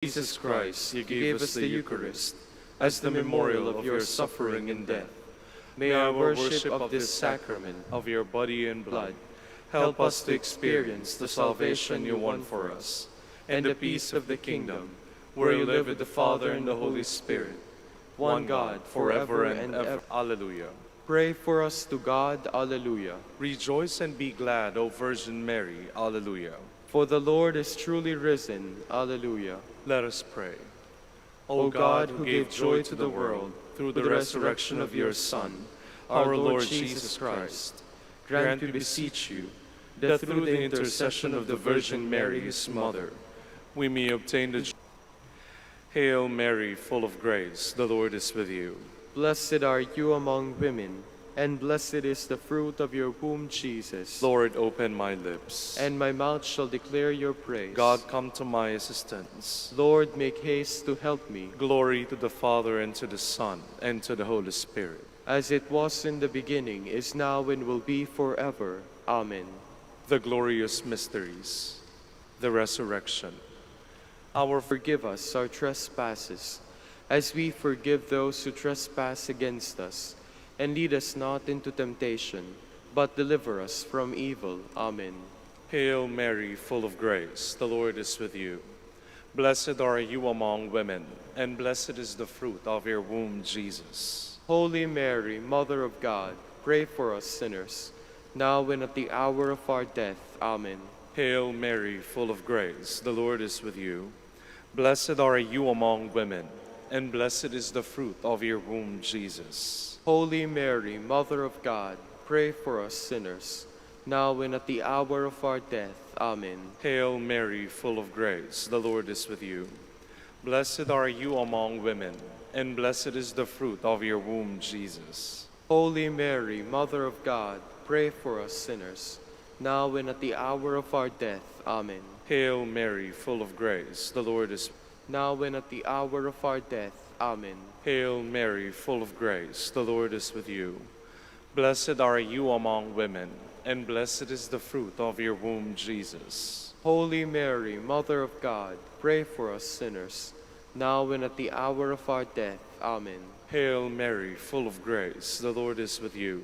Jesus Christ, you gave us the Eucharist as the memorial of your suffering and death. May our worship of this sacrament of your body and blood help us to experience the salvation you won for us and the peace of the kingdom, where you live with the Father and the Holy Spirit, one God, forever and ever. Alleluia. Pray for us to God. Alleluia. Rejoice and be glad, O Virgin Mary. Alleluia. For the Lord is truly risen. Alleluia. Let us pray. O God, who gave joy to the world through the resurrection of your Son, our Lord Jesus Christ, grant, we beseech you, that through the intercession of the Virgin Mary, his mother, we may obtain the joy. Hail Mary, full of grace, the Lord is with you. Blessed are you among women, and blessed is the fruit of your womb, Jesus. Lord, open my lips, and my mouth shall declare your praise. God, come to my assistance. Lord, make haste to help me. Glory to the Father, and to the Son, and to the Holy Spirit. As it was in the beginning, is now, and will be forever. Amen. The glorious mysteries, the resurrection. Forgive us our trespasses, as we forgive those who trespass against us. And lead us not into temptation, but deliver us from evil. Amen. Hail Mary, full of grace, the Lord is with you. Blessed are you among women, and blessed is the fruit of your womb, Jesus. Holy Mary, Mother of God, pray for us sinners, now and at the hour of our death. Amen. Hail Mary, full of grace, the Lord is with you. Blessed are you among women, and blessed is the fruit of your womb, Jesus. Holy Mary, Mother of God, pray for us sinners, now and at the hour of our death. Amen. Hail Mary, full of grace, the Lord is with you. Blessed are you among women, and blessed is the fruit of your womb, Jesus. Holy Mary, Mother of God, pray for us sinners, now and at the hour of our death. Amen. Hail Mary, full of grace, the Lord is with you. Now and at the hour of our death. Amen. Hail Mary, full of grace, the Lord is with you. Blessed are you among women, and blessed is the fruit of your womb, Jesus. Holy Mary, Mother of God, pray for us sinners, now and at the hour of our death. Amen. Hail Mary, full of grace, the Lord is with you.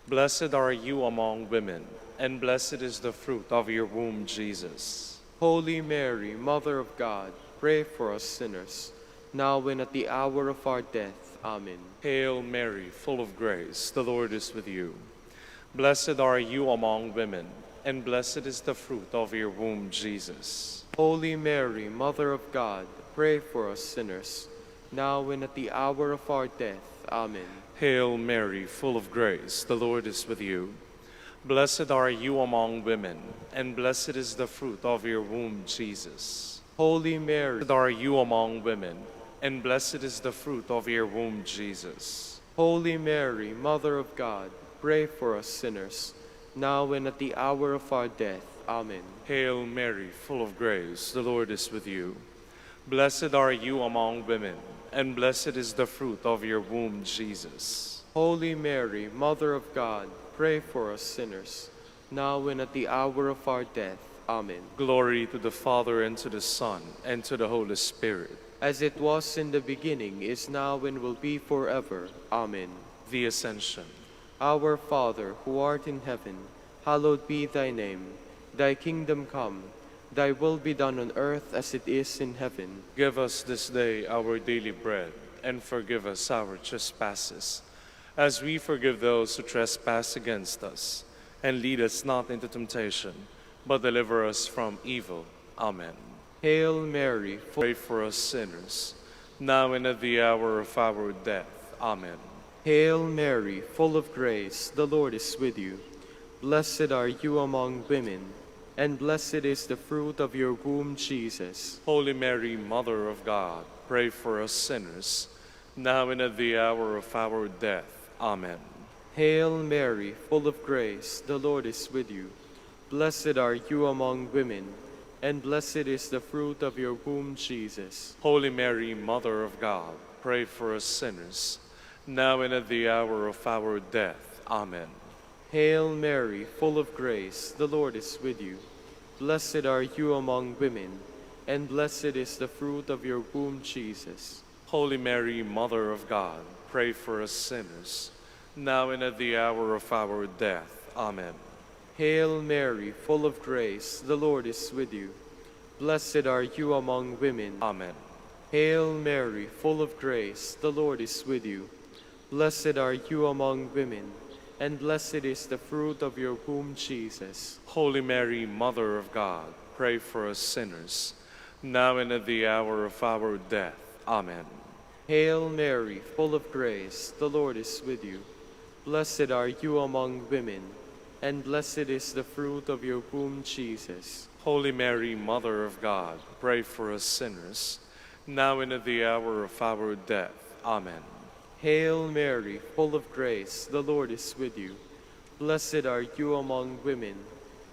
Blessed are you among women, and blessed is the fruit of your womb, Jesus. Holy Mary, Mother of God, pray for us sinners, now and at the hour of our death. Amen. Hail Mary, full of grace, the Lord is with you. Blessed are you among women, and blessed is the fruit of your womb, Jesus. Holy Mary, Mother of God, pray for us sinners, now and at the hour of our death. Amen. Hail Mary, full of grace, the Lord is with you. Blessed are you among women, and blessed is the fruit of your womb, Jesus. Holy Mary, blessed are you among women, and blessed is the fruit of your womb, Jesus. Holy Mary, Mother of God, pray for us sinners, now and at the hour of our death. Amen. Hail Mary, full of grace, the Lord is with you. Blessed are you among women, and blessed is the fruit of your womb, Jesus. Holy Mary, Mother of God, pray for us sinners, now and at the hour of our death. Amen. Glory to the Father, and to the Son, and to the Holy Spirit. As it was in the beginning, is now, and will be forever. Amen. The Ascension. Our Father, who art in heaven, hallowed be thy name. Thy kingdom come, thy will be done on earth as it is in heaven. Give us this day our daily bread, and forgive us our trespasses, as we forgive those who trespass against us. And lead us not into temptation, but deliver us from evil. Amen. Hail Mary, pray for us sinners, now and at the hour of our death. Amen. Hail Mary, full of grace, the Lord is with you. Blessed are you among women, and blessed is the fruit of your womb, Jesus. Holy Mary, Mother of God, pray for us sinners, now and at the hour of our death. Amen. Hail Mary, full of grace, the Lord is with you. Blessed are you among women, and blessed is the fruit of your womb, Jesus. Holy Mary, Mother of God, pray for us sinners, now and at the hour of our death. Amen. Hail Mary, full of grace, the Lord is with you. Blessed are you among women, and blessed is the fruit of your womb, Jesus. Holy Mary, Mother of God, pray for us sinners, now and at the hour of our death. Amen. Hail Mary, full of grace, the Lord is with you. Blessed are you among women. Amen. Hail Mary, full of grace, the Lord is with you. Blessed are you among women, and blessed is the fruit of your womb, Jesus. Holy Mary, Mother of God, pray for us sinners, now and at the hour of our death. Amen. Hail Mary, full of grace, the Lord is with you. Blessed are you among women, and blessed is the fruit of your womb, Jesus. Holy Mary, Mother of God, pray for us sinners, now and at the hour of our death. Amen. Hail Mary, full of grace, the Lord is with you. Blessed are you among women,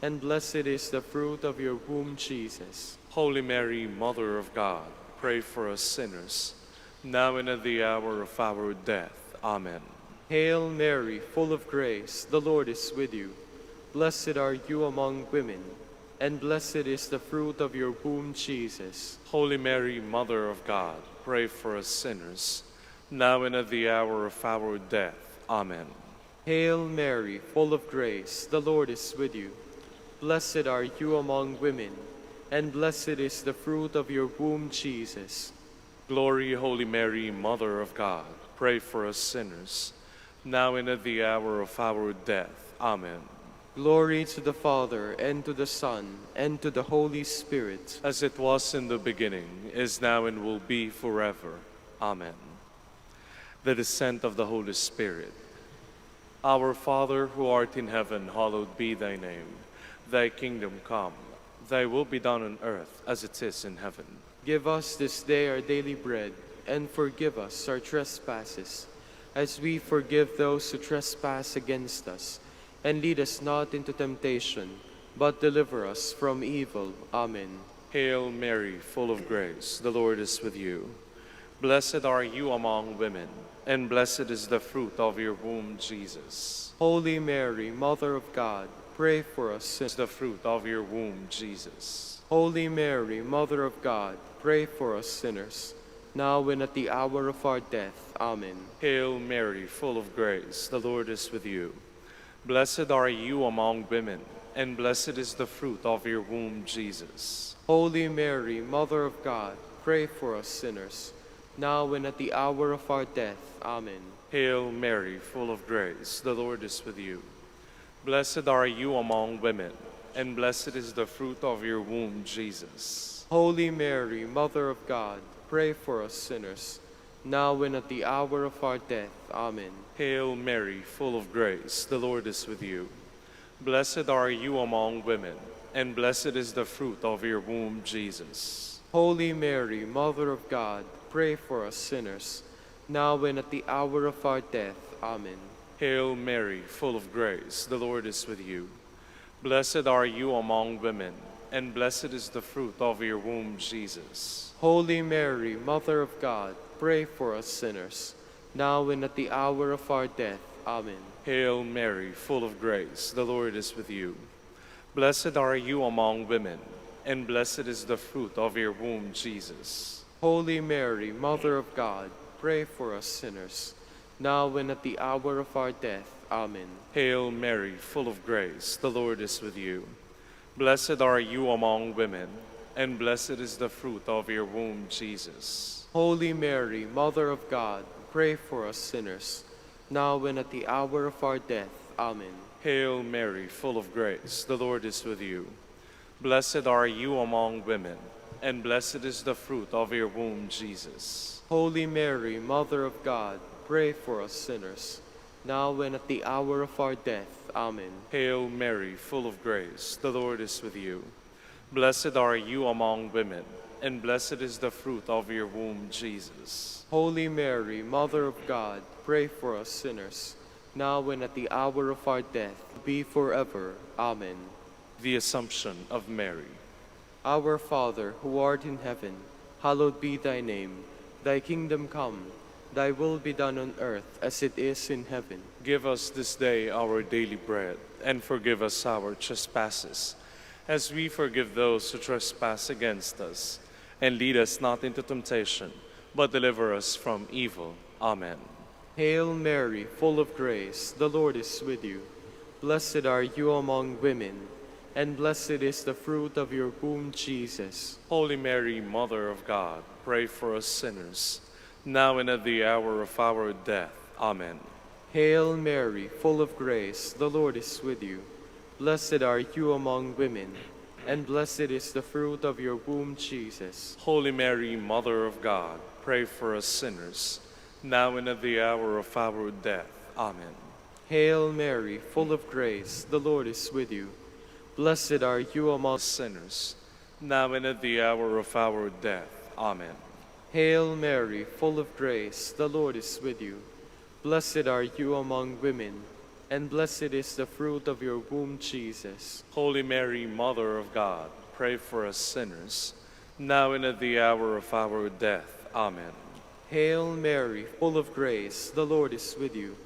and blessed is the fruit of your womb, Jesus. Holy Mary, Mother of God, pray for us sinners, now and at the hour of our death. Amen. Hail Mary, full of grace, the Lord is with you. Blessed are you among women, and blessed is the fruit of your womb, Jesus. Holy Mary, Mother of God, pray for us sinners, now and at the hour of our death. Amen. Hail Mary, full of grace, the Lord is with you. Blessed are you among women, and blessed is the fruit of your womb, Jesus. Glory, Holy Mary, Mother of God, pray for us sinners, now and at the hour of our death. Amen. Glory to the Father, and to the Son, and to the Holy Spirit. As it was in the beginning, is now, and will be forever. Amen. The descent of the Holy Spirit. Our Father, who art in heaven, hallowed be thy name. Thy kingdom come, thy will be done on earth as it is in heaven. Give us this day our daily bread, and forgive us our trespasses, as we forgive those who trespass against us. And lead us not into temptation, but deliver us from evil. Amen. Hail Mary, full of grace, the Lord is with you. Blessed are you among women, and blessed is the fruit of your womb, Jesus. Holy Mary, Mother of God, pray for us sinners. The fruit of your womb, Jesus. Holy Mary, Mother of God, pray for us sinners, now and at the hour of our death. Amen. Hail Mary, full of grace, the Lord is with you. Blessed are you among women, and blessed is the fruit of your womb, Jesus. Holy Mary, Mother of God, pray for us sinners, now and at the hour of our death. Amen. Hail Mary, full of grace, the Lord is with you. Blessed are you among women, and blessed is the fruit of your womb, Jesus. Holy Mary, Mother of God, pray for us sinners, now and at the hour of our death. Amen. Hail Mary, full of grace, the Lord is with you. Blessed are you among women, and blessed is the fruit of your womb, Jesus. Holy Mary, Mother of God, pray for us sinners, now and at the hour of our death. Amen. Hail Mary, full of grace, the Lord is with you. Blessed are you among women, and blessed is the fruit of your womb, Jesus. Holy Mary, Mother of God, pray for us sinners, now and at the hour of our death. Amen. Hail Mary, full of grace, the Lord is with you. Blessed are you among women, and blessed is the fruit of your womb, Jesus. Holy Mary, Mother of God, pray for us sinners, now and at the hour of our death. Amen. Hail Mary, full of grace, the Lord is with you. Blessed are you among women, and blessed is the fruit of your womb, Jesus. Holy Mary, Mother of God, pray for us sinners, now and at the hour of our death. Amen. Hail Mary, full of grace, the Lord is with you. Blessed are you among women, and blessed is the fruit of your womb, Jesus. Holy Mary, Mother of God, pray for us sinners, now and at the hour of our death. Amen. Hail Mary, full of grace, the Lord is with you. Blessed are you among women, and blessed is the fruit of your womb, Jesus. Holy Mary, Mother of God, pray for us sinners, now and at the hour of our death. Be forever. Amen. The Assumption of Mary. Our Father, who art in heaven, hallowed be thy name. Thy kingdom come, thy will be done on earth as it is in heaven. Give us this day our daily bread, and forgive us our trespasses, as we forgive those who trespass against us. And lead us not into temptation, but deliver us from evil. Amen. Hail Mary, full of grace, the Lord is with you. Blessed are you among women, and blessed is the fruit of your womb, Jesus. Holy Mary, Mother of God, pray for us sinners, now and at the hour of our death. Amen. Hail Mary, full of grace, the Lord is with you. Blessed are you among women, and blessed is the fruit of your womb, Jesus. Holy Mary, Mother of God, pray for us sinners, now and at the hour of our death. Amen. Hail Mary, full of grace, the Lord is with you. Blessed are you among Sinners, now and at the hour of our death. Amen. Hail Mary, full of grace, the Lord is with you. Blessed are you among women, and blessed is the fruit of your womb, Jesus. Holy Mary, Mother of God, pray for us sinners, now and at the hour of our death. Amen. Hail Mary, full of grace, the Lord is with you.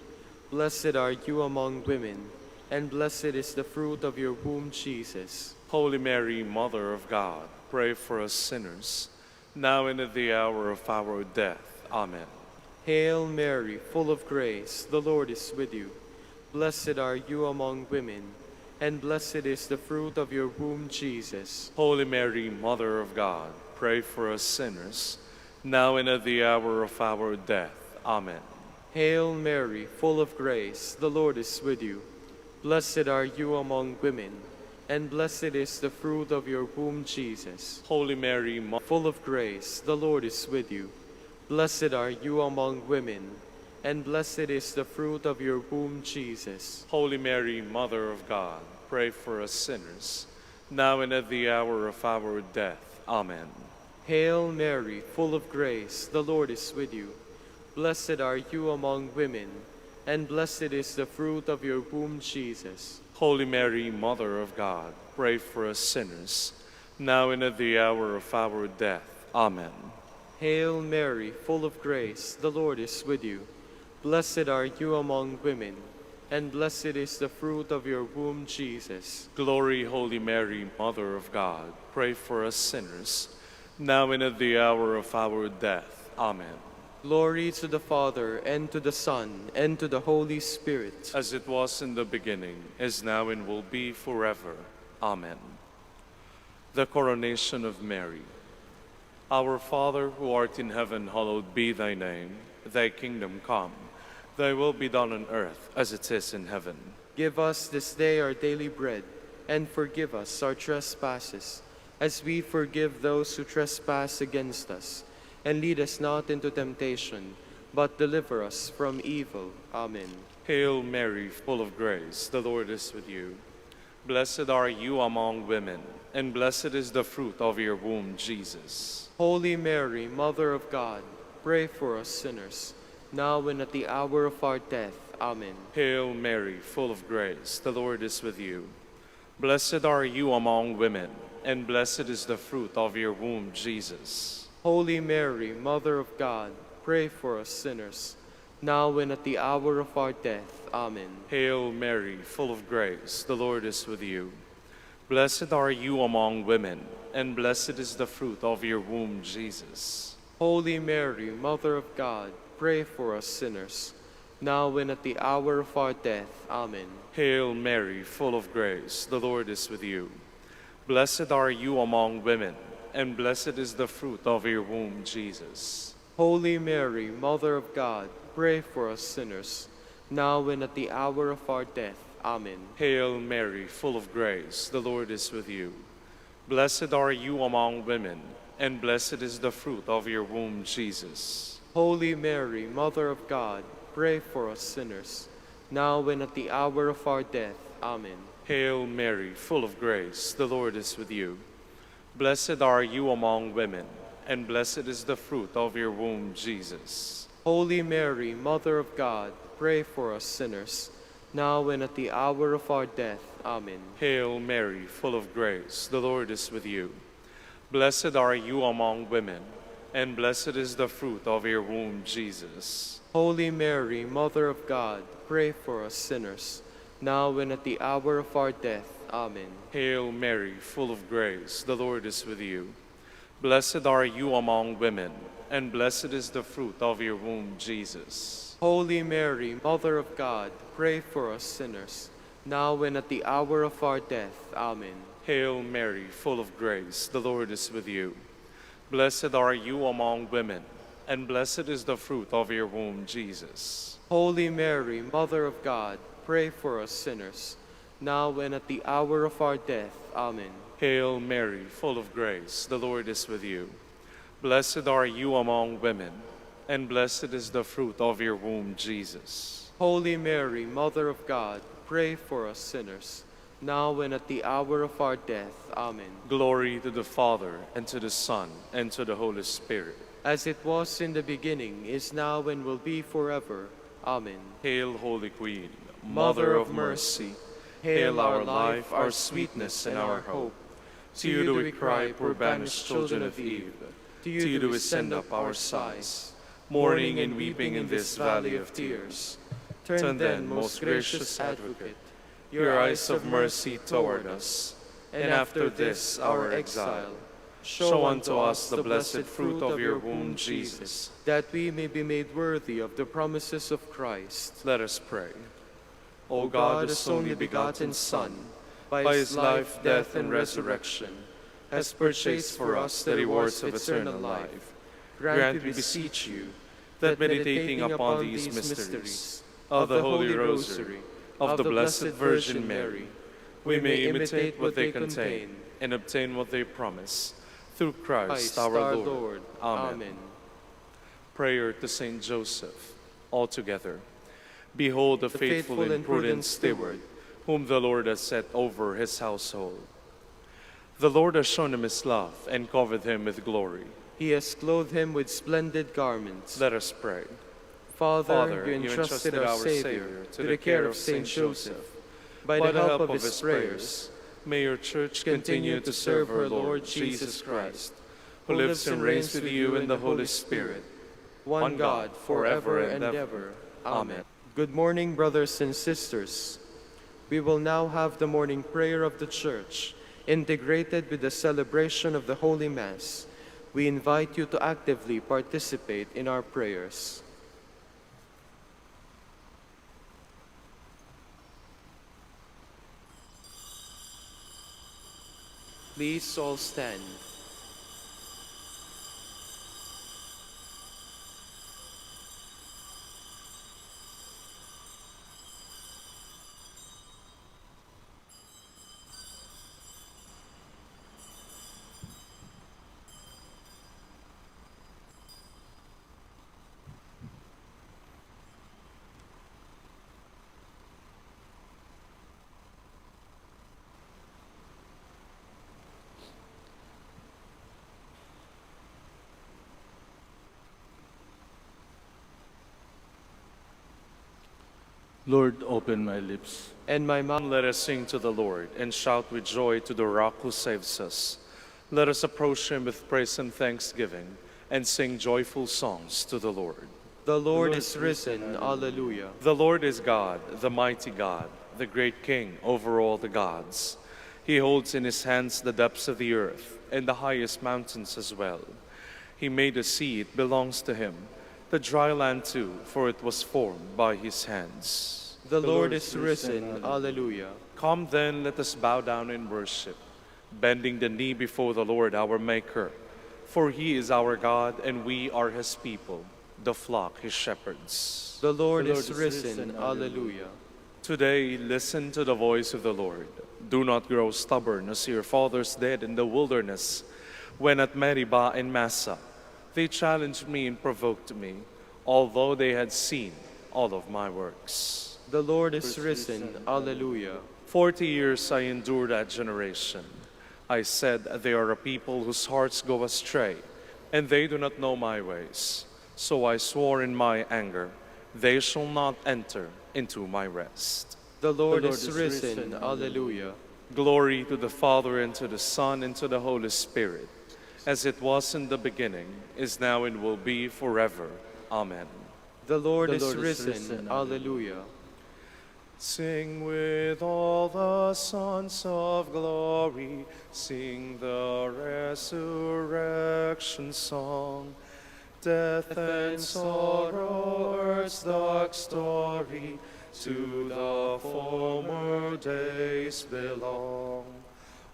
Blessed are you among women, and blessed is the fruit of your womb, Jesus. Holy Mary, Mother of God, pray for us sinners, now and at the hour of our death. Amen. Hail Mary, full of grace, the Lord is with you. Blessed are you among women, and blessed is the fruit of your womb, Jesus. Holy Mary, Mother of God, pray for us sinners, now and at the hour of our death. Amen. Hail Mary, full of grace, the Lord is with you. Blessed are you among women, and blessed is the fruit of your womb, Jesus. Holy Mary, Full of grace, the Lord is with you. Blessed are you among women, and blessed is the fruit of your womb, Jesus. Holy Mary, Mother of God, pray for us sinners, now and at the hour of our death. Amen. Hail Mary, full of grace, the Lord is with you. Blessed are you among women, and blessed is the fruit of your womb, Jesus. Holy Mary, Mother of God, pray for us sinners, now and at the hour of our death. Amen. Hail Mary, full of grace, the Lord is with you. Blessed are you among women, and blessed is the fruit of your womb, Jesus. Glory, Holy Mary, Mother of God, pray for us sinners, now and at the hour of our death. Amen. Glory to the Father, and to the Son, and to the Holy Spirit. As it was in the beginning, is now, and will be forever. Amen. The Coronation of Mary. Our Father, who art in heaven, hallowed be thy name. Thy kingdom come. Thy will be done on earth as it is in heaven. Give us this day our daily bread, and forgive us our trespasses, as we forgive those who trespass against us. And lead us not into temptation, but deliver us from evil. Amen. Hail Mary, full of grace, the Lord is with you. Blessed are you among women, and blessed is the fruit of your womb, Jesus. Holy Mary, Mother of God, pray for us sinners, now and at the hour of our death. Amen. Hail Mary, full of grace, the Lord is with you. Blessed are you among women, and blessed is the fruit of your womb, Jesus. Holy Mary, Mother of God, pray for us sinners, now and at the hour of our death. Amen. Hail Mary, full of grace, the Lord is with you. Blessed are you among women, and blessed is the fruit of your womb, Jesus. Holy Mary, Mother of God, pray for us sinners, now and at the hour of our death. Amen. Hail Mary, full of grace, the Lord is with you. Blessed are you among women, and blessed is the fruit of your womb, Jesus. Holy Mary, Mother of God, pray for us sinners, now and at the hour of our death. Amen. Hail Mary, full of grace, the Lord is with you. Blessed are you among women, and blessed is the fruit of your womb, Jesus. Holy Mary, Mother of God, pray for us sinners, now and at the hour of our death. Amen. Hail Mary, full of grace, the Lord is with you. Blessed are you among women, and blessed is the fruit of your womb, Jesus. Holy Mary, Mother of God, pray for us sinners, now and at the hour of our death. Amen. Hail Mary, full of grace, the Lord is with you. Blessed are you among women, and blessed is the fruit of your womb, Jesus. Holy Mary, Mother of God, pray for us sinners, now and at the hour of our death. Amen. Hail Mary, full of grace, the Lord is with you. Blessed are you among women, and blessed is the fruit of your womb, Jesus. Holy Mary, Mother of God, pray for us sinners, now and at the hour of our death. Amen. Hail Mary, full of grace, the Lord is with you. Blessed are you among women, and blessed is the fruit of your womb, Jesus. Holy Mary, Mother of God, pray for us sinners, now and at the hour of our death. Amen. Hail Mary, full of grace, the Lord is with you. Blessed are you among women, and blessed is the fruit of your womb, Jesus. Holy Mary, Mother of God, pray for us sinners, now and at the hour of our death. Amen. Glory to the Father, and to the Son, and to the Holy Spirit. As it was in the beginning, is now, and will be forever. Amen. Hail, Holy Queen, Mother of mercy. Hail our life, our sweetness, and our hope. To you do we cry, poor banished children of Eve. To you do we send up our sighs, mourning and weeping in this valley of tears. Turn then, most gracious Advocate, your eyes of mercy toward us, and after this our exile, show unto us the blessed fruit of your womb, Jesus. that we may be made worthy of the promises of Christ. Let us pray. O God, whose only begotten Son, by his life, death, and resurrection, has purchased for us the rewards of eternal life, grant, we beseech you, that meditating upon these mysteries of the Holy Rosary of the Blessed Virgin Mary, we may imitate what they contain and obtain what they promise, through Christ our Lord. Amen. Prayer to Saint Joseph, all together. Behold the faithful and prudent steward, whom the Lord has set over his household. The Lord has shown him his love and covered him with glory. He has clothed him with splendid garments. Let us pray. Father, you entrusted our Savior to the care of Saint Joseph. By the help of his prayers, may your church continue to serve her Lord Jesus Christ, who lives and reigns with you in the Holy Spirit, one God, forever and ever. Amen. Good morning, brothers and sisters. We will now have the morning prayer of the Church, integrated with the celebration of the Holy Mass. We invite you to actively participate in our prayers. Please all stand. Lord, open my lips, And my mouth. Let us sing to the Lord and shout with joy to the rock who saves us. Let us approach him with praise and thanksgiving and sing joyful songs to the Lord. The Lord is risen. Alleluia. The Lord is God, the mighty God, the great King over all the gods. He holds in his hands the depths of the earth and the highest mountains as well. He made the sea, it belongs to him, the dry land too, for it was formed by his hands. The Lord is risen. Alleluia. Come then, let us bow down in worship, bending the knee before the Lord our Maker. For he is our God, and we are his people, the flock his shepherds. The Lord is risen. Alleluia. Today, listen to the voice of the Lord. Do not grow stubborn as your fathers did in the wilderness, when at Meribah and Massa they challenged me and provoked me, although they had seen all of my works. The Lord is risen. Alleluia. 40 years I endured that generation. I said, they are a people whose hearts go astray, and they do not know my ways. So I swore in my anger, they shall not enter into my rest. The Lord is risen. Alleluia. Glory to the Father, and to the Son, and to the Holy Spirit, as it was in the beginning, is now, and will be forever. Amen. The Lord is risen. Alleluia. Sing with all the sons of glory, sing the resurrection song. Death and sorrow, earth's dark story, to the former days belong.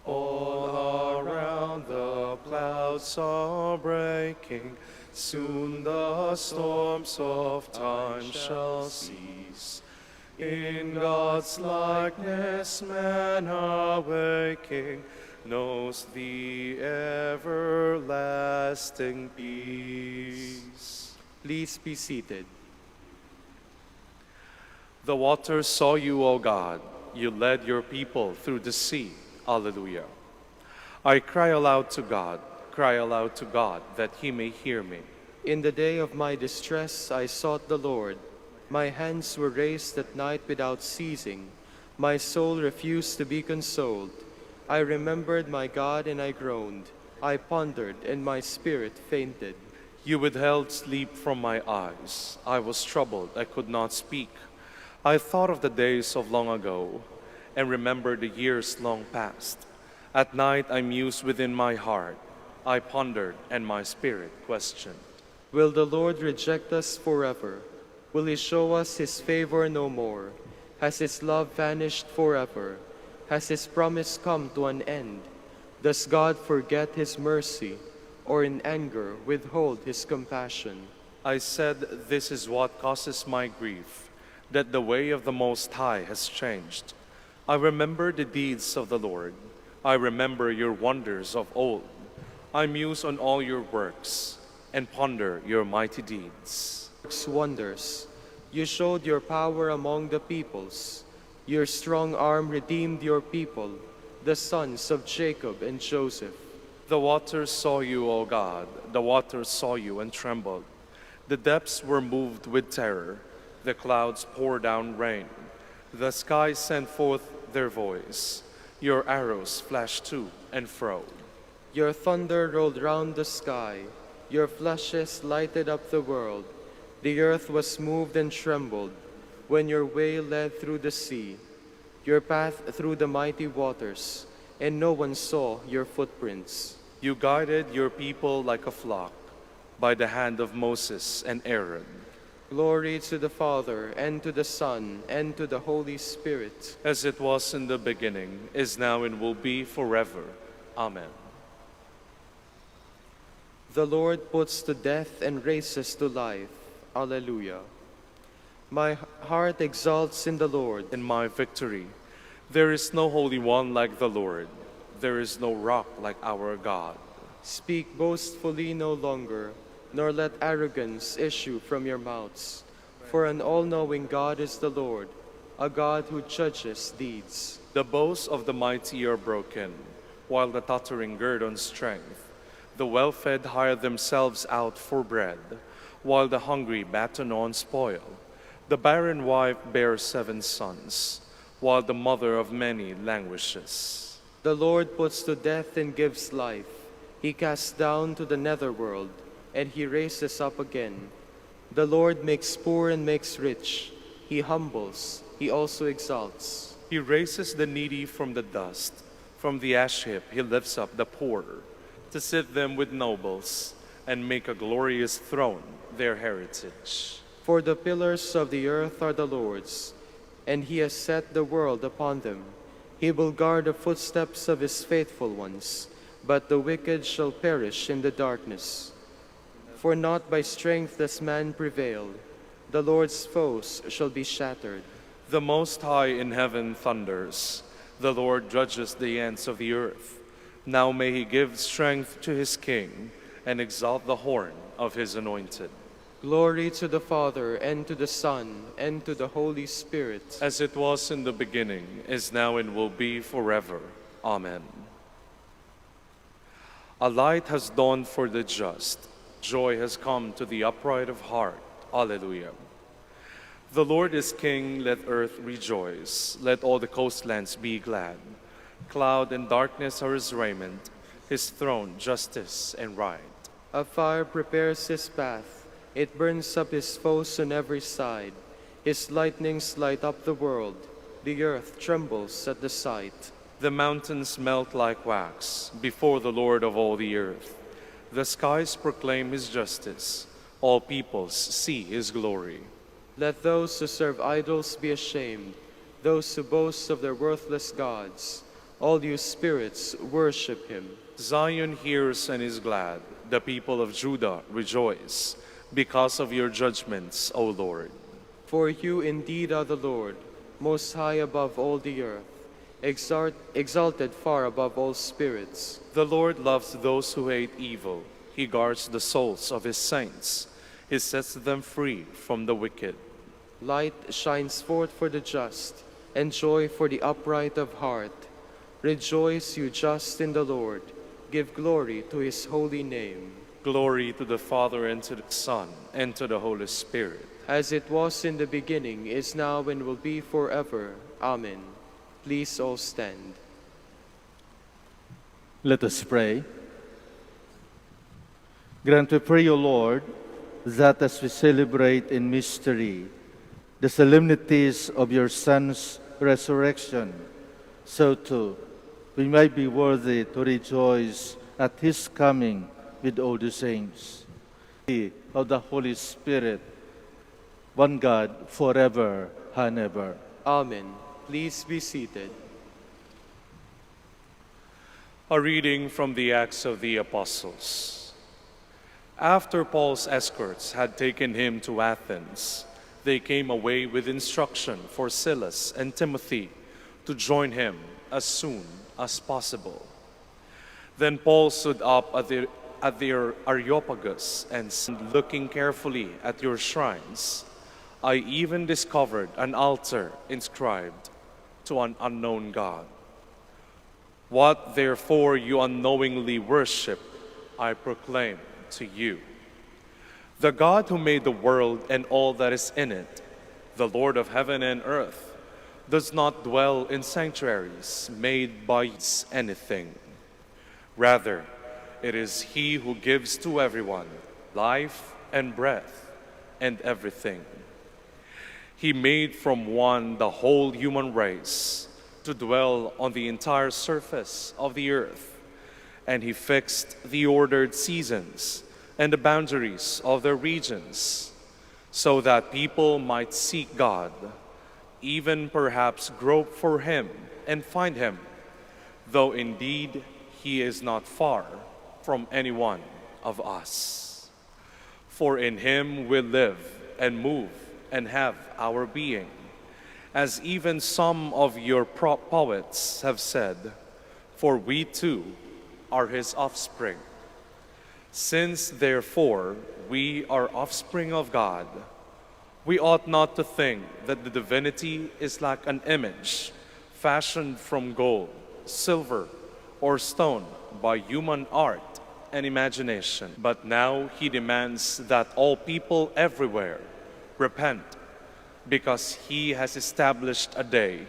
All around the clouds are breaking, soon the storms of time shall cease. In God's likeness man awaking, knows the everlasting peace. Please be seated. The waters saw you, O God. You led your people through the sea. Alleluia. I cry aloud to God, that he may hear me. In the day of my distress I sought the Lord. My hands were raised at night without ceasing. My soul refused to be consoled. I remembered my God and I groaned. I pondered and my spirit fainted. You withheld sleep from my eyes. I was troubled, I could not speak. I thought of the days of long ago and remembered the years long past. At night I mused within my heart. I pondered and my spirit questioned. Will the Lord reject us forever? Will he show us his favor no more? Has his love vanished forever? Has his promise come to an end? Does God forget his mercy, or in anger withhold his compassion? I said, this is what causes my grief, that the way of the Most High has changed. I remember the deeds of the Lord. I remember your wonders of old. I muse on all your works and ponder your mighty deeds. Wonders. You showed your power among the peoples. Your strong arm redeemed your people, the sons of Jacob and Joseph. The waters saw you, O God. The waters saw you and trembled. The depths were moved with terror. The clouds poured down rain. The skies sent forth their voice. Your arrows flashed to and fro. Your thunder rolled round the sky. Your flashes lighted up the world. The earth was moved and trembled when your way led through the sea, your path through the mighty waters, and no one saw your footprints. You guided your people like a flock by the hand of Moses and Aaron. Glory to the Father, and to the Son, and to the Holy Spirit. As it was in the beginning, is now, and will be forever. Amen. The Lord puts to death and raises to life. Alleluia. My heart exalts in the Lord. In my victory, there is no Holy One like the Lord. There is no rock like our God. Speak boastfully no longer, nor let arrogance issue from your mouths. For an all-knowing God is the Lord, a God who judges deeds. The bows of the mighty are broken, while the tottering gird on strength. The well-fed hire themselves out for bread, while the hungry batten on spoil. The barren wife bears 7 sons, while the mother of many languishes. The Lord puts to death and gives life. He casts down to the netherworld, and he raises up again. The Lord makes poor and makes rich. He humbles, he also exalts. He raises the needy from the dust. From the ash heap he lifts up the poor, to sit them with nobles, and make a glorious throne their heritage. For the pillars of the earth are the Lord's, and he has set the world upon them. He will guard the footsteps of his faithful ones, but the wicked shall perish in the darkness. For not by strength does man prevail. The Lord's foes shall be shattered. The Most High in heaven thunders. The Lord judges the ends of the earth. Now may he give strength to his king, and exalt the horn of his anointed. Glory to the Father, and to the Son, and to the Holy Spirit. As it was in the beginning, is now, and will be forever. Amen. A light has dawned for the just. Joy has come to the upright of heart. Alleluia. The Lord is King, let earth rejoice. Let all the coastlands be glad. Cloud and darkness are his raiment, his throne justice and right. A fire prepares his path. It burns up his foes on every side. His lightnings light up the world. The earth trembles at the sight. The mountains melt like wax before the Lord of all the earth. The skies proclaim his justice. All peoples see his glory. Let those who serve idols be ashamed, those who boast of their worthless gods. All you spirits, worship him. Zion hears and is glad. The people of Judah rejoice because of your judgments, O Lord. For you indeed are the Lord, most high above all the earth, exalted far above all spirits. The Lord loves those who hate evil. He guards the souls of his saints. He sets them free from the wicked. Light shines forth for the just, and joy for the upright of heart. Rejoice, you just in the Lord. Give glory to his holy name. Glory to the Father, and to the Son, and to the Holy Spirit. As it was in the beginning, is now, and will be forever. Amen. Please all stand. Let us pray. Grant, we pray, O Lord, that as we celebrate in mystery the solemnities of your Son's resurrection, so too we might be worthy to rejoice at his coming with all the saints. Of the Holy Spirit, one God, forever and ever. Amen. Please be seated. A reading from the Acts of the Apostles. After Paul's escorts had taken him to Athens, they came away with instruction for Silas and Timothy to join him as soon as possible. Then Paul stood up at the Areopagus and said, "Looking carefully at your shrines, I even discovered an altar inscribed to an unknown God. What therefore you unknowingly worship, I proclaim to you. The God who made the world and all that is in it, the Lord of heaven and earth, does not dwell in sanctuaries made by anything. Rather, it is he who gives to everyone life and breath and everything. He made from one the whole human race to dwell on the entire surface of the earth, and he fixed the ordered seasons and the boundaries of their regions, so that people might seek God, even perhaps grope for him and find him, though indeed he is not far from any one of us. For in him we live and move and have our being, as even some of your poets have said, for we too are his offspring. Since therefore we are offspring of God, we ought not to think that the divinity is like an image fashioned from gold, silver, or stone by human art and imagination. But now he demands that all people everywhere repent, because he has established a day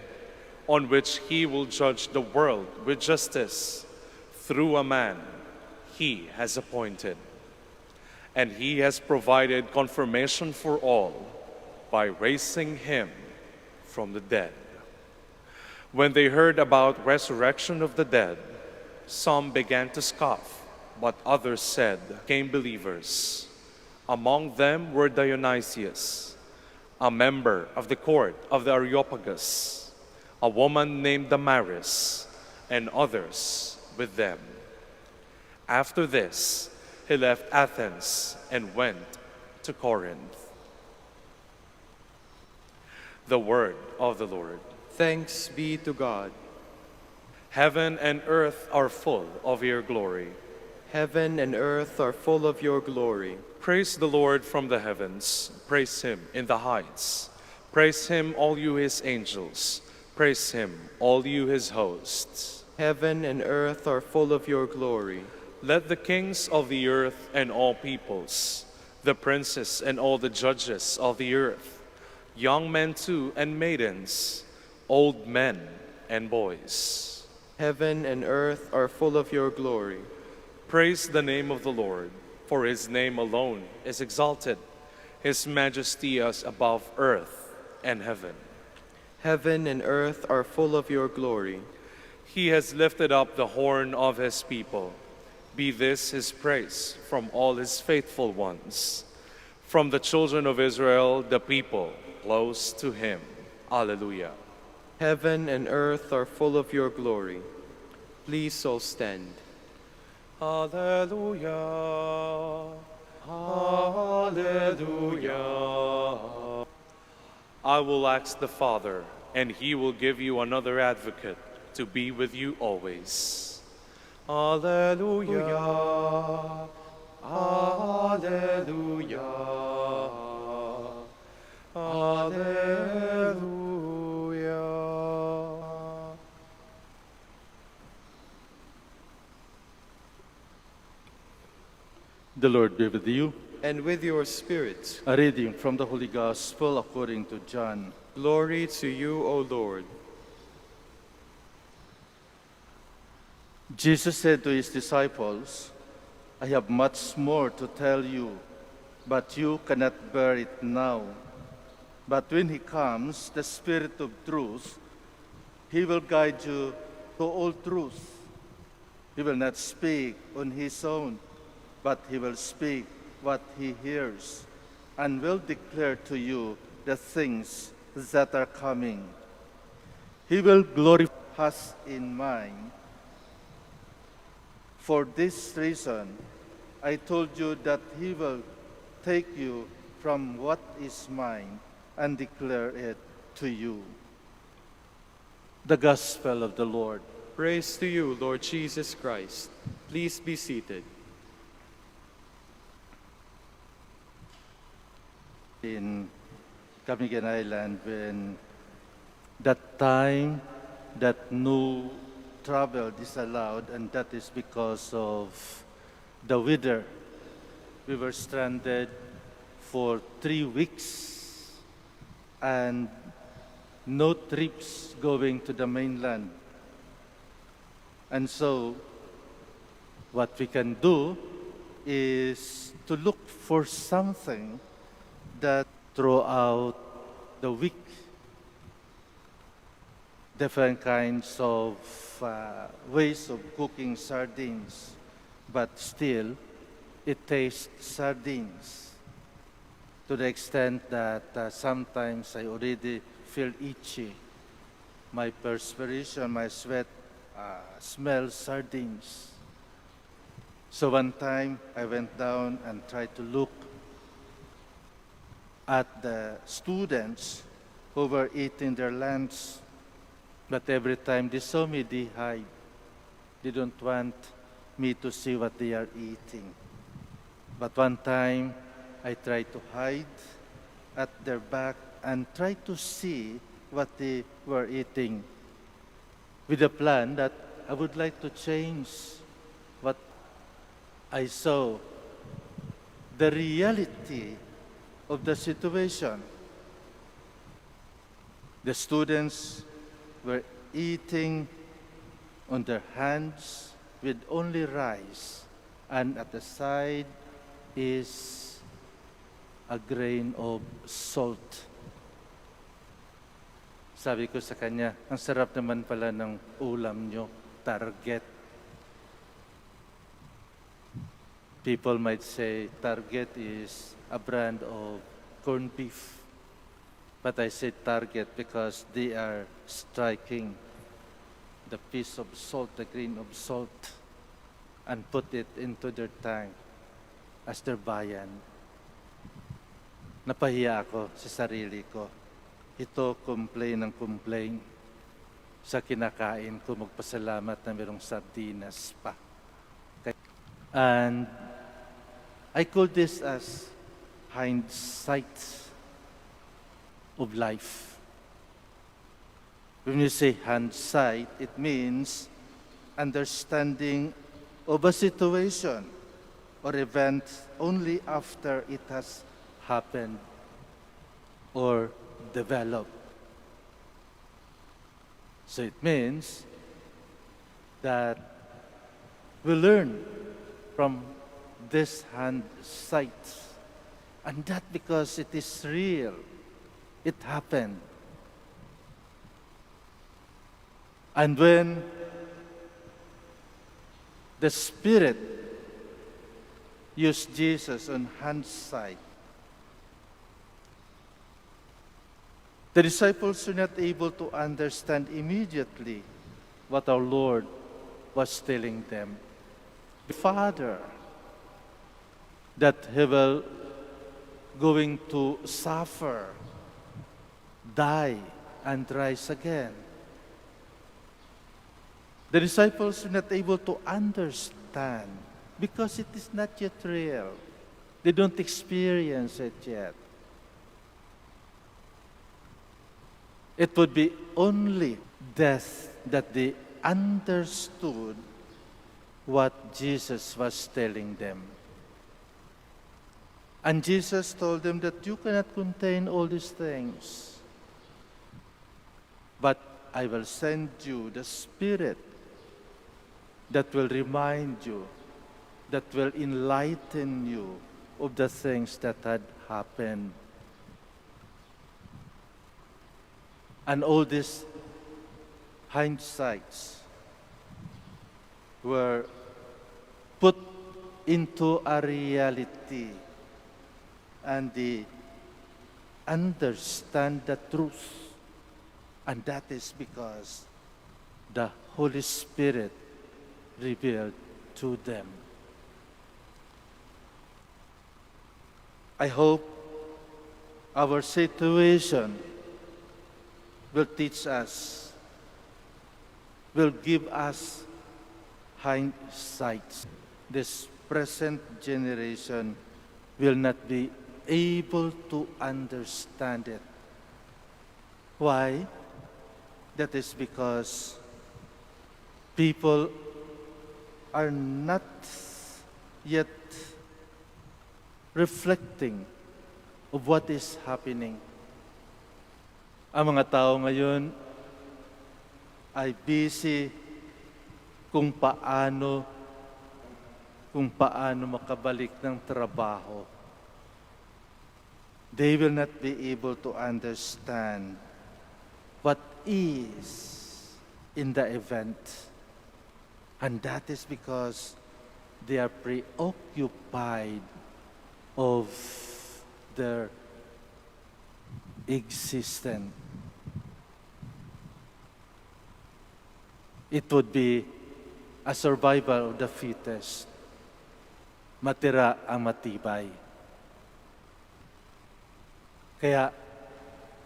on which he will judge the world with justice through a man he has appointed. And he has provided confirmation for all by raising him from the dead. When they heard about resurrection of the dead, some began to scoff, but others said, "Came believers." Among them were Dionysius, a member of the court of the Areopagus, a woman named Damaris, and others with them. After this, he left Athens and went to Corinth. The word of the Lord. Thanks be to God. Heaven and earth are full of your glory. Heaven and earth are full of your glory. Praise the Lord from the heavens. Praise him in the heights. Praise him, all you his angels. Praise him, all you his hosts. Heaven and earth are full of your glory. Let the kings of the earth and all peoples, the princes and all the judges of the earth, young men too and maidens, old men and boys. Heaven and earth are full of your glory. Praise the name of the Lord, for his name alone is exalted. His majesty is above earth and heaven. Heaven and earth are full of your glory. He has lifted up the horn of his people. Be this his praise from all his faithful ones. From the children of Israel, the people close to him. Alleluia. Heaven and earth are full of your glory. Please all stand. Alleluia. Alleluia. I will ask the Father, and he will give you another advocate to be with you always. Alleluia. Alleluia. Alleluia. The Lord be with you. And with your spirit, A reading from the Holy Gospel according to John. glory to you, O Lord. Jesus said to his disciples, I have much more to tell you, but you cannot bear it now. But when he comes, the Spirit of truth, he will guide you to all truth. He will not speak on his own, but he will speak what he hears, and will declare to you the things that are coming. He will glorify us in mind. For this reason, I told you that he will take you from what is mine and declare it to you. The Gospel of the Lord. Praise to you, Lord Jesus Christ. Please be seated. In Dominican Island, when that time that no travel is allowed, and that is because of the weather. We were stranded for 3 weeks and no trips going to the mainland. And so what we can do is to look for something that throughout the week, different kinds of ways of cooking sardines, but still it tastes sardines to the extent that sometimes I already feel itchy. My perspiration, my sweat smells sardines. So one time I went down and tried to look at the students who were eating their lunch, but every time they saw me, they hide. They don't want me to see what they are eating. But one time, I tried to hide at their back and try to see what they were eating, with the plan that I would like to change what I saw, the reality of the situation. The students were eating on their hands with only rice, and at the side is a grain of salt. Sabi ko sa kanya, ang sarap naman pala ng ulam nyo, Target. People might say Target is a brand of corned beef. But I say Target because they are striking the piece of salt, the grain of salt, and put it into their tank as their bayan. Napahiya ako sa sarili ko. Ito, complain ng complain. Sa kinakain ko, magpasalamat na mayroong sardinas pa. And I call this as hindsight of life. When you say hindsight, it means understanding of a situation or event only after it has happened or developed. So it means that we learn from this hindsight, and that because it is real, it happened. And when the Spirit used Jesus on hindsight, the disciples were not able to understand immediately what our Lord was telling them. Father, that He will going to suffer, die, and rise again. The disciples were not able to understand because it is not yet real. They don't experience it yet. It would be only death that they understood what Jesus was telling them. And Jesus told them that you cannot contain all these things, but I will send you the Spirit that will remind you, that will enlighten you of the things that had happened. And all these hindsights were put into a reality, and they understand the truth. And that is because the Holy Spirit revealed to them. I hope our situation will teach us, will give us hindsight. This present generation will not be able to understand it. Why? That is because people are not yet reflecting of what is happening. Ang mga tao ngayon ay busy kung paano makabalik ng trabaho. They will not be able to understand what is in the event. And that is because they are preoccupied of their existence. It would be a survival of the fittest. Matira ang matibay. Kaya